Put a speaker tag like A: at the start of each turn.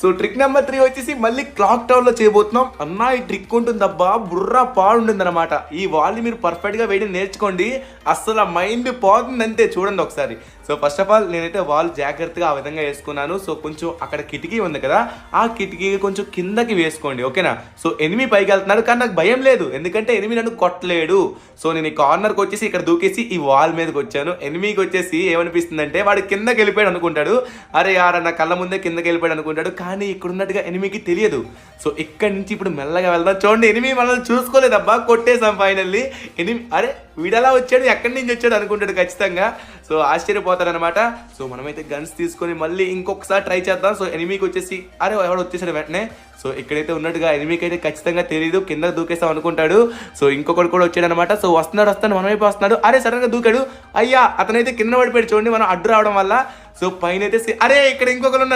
A: So trick number 3 వచ్చేసి మళ్ళీ clock tower లో చేయబోతున్నాం. అన్నా ఈ ట్రిక్ ఉంటుందబ్బా, బుర్రా పాడుంటుంది అనమాట. ఈ వాల్ ని మీరు పర్ఫెక్ట్ గా వేయడం నేర్చుకోండి, అస్సలు మైండ్ పోతుంది అంతే. చూడండి ఒకసారి. సో ఫస్ట్ ఆఫ్ ఆల్ నేనైతే వాల్ జాగ్రత్తగా ఆ విధంగా వేసుకున్నాను. సో కొంచెం అక్కడ కిటికీ ఉంది కదా, ఆ కిటికీ కొంచెం కిందకి వేసుకోండి, ఓకేనా. సో ఎనిమి పైకి వెళ్తున్నారు కానీ నాకు భయం లేదు, ఎందుకంటే ఎనిమి నన్ను కొట్టలేడు. సో నేను ఈ కార్నర్కి వచ్చేసి ఇక్కడ దూకేసి ఈ వాల్ మీదకి వచ్చాను. ఎనిమికి వచ్చేసి ఏమనిపిస్తుంది అంటే వాడు కిందకి వెళ్ళిపోయాడు అనుకుంటాడు, అరే యార నా కళ్ళ ముందే కిందకి వెళ్ళిపోయాడు అనుకుంటాడు, కానీ ఇక్కడ ఉన్నట్టుగా ఎనిమికి తెలియదు. సో ఇక్కడి నుంచి ఇప్పుడు మెల్లగా వెళ్దాం. చూడండి ఎనిమి మనల్ని చూసుకోలేదబ్బా, కొట్టేసాం ఫైనల్లీ. ఎనిమి అరే వీడలా వచ్చాడు, ఎక్కడి నుంచి వచ్చాడు అనుకుంటాడు ఖచ్చితంగా. సో ఆశ్చర్యపోతాడనమాట. సో మనమైతే గన్స్ తీసుకొని మళ్ళీ ఇంకొకసారి ట్రై చేద్దాం. సో ఎనిమికి వచ్చేసి అరే ఎవడు వచ్చేసాడు వెంటనే. సో ఇక్కడైతే ఉన్నట్టుగా ఎనిమికి అయితే ఖచ్చితంగా తెలియదు, కింద దూకేస్తాం అనుకుంటాడు. సో ఇంకొకటి కూడా వచ్చాడు అనమాట. సో వస్తున్నాడు మన వైపు వస్తున్నాడు. అరే సడన్ గా దూకాడు, అయ్యా అతనైతే కింద పడిపోయాడు. చూడండి మనం అడ్డు రావడం వల్ల. సో పైన అయితే అరే ఇక్కడ ఇంకొకరు ఉన్నారు.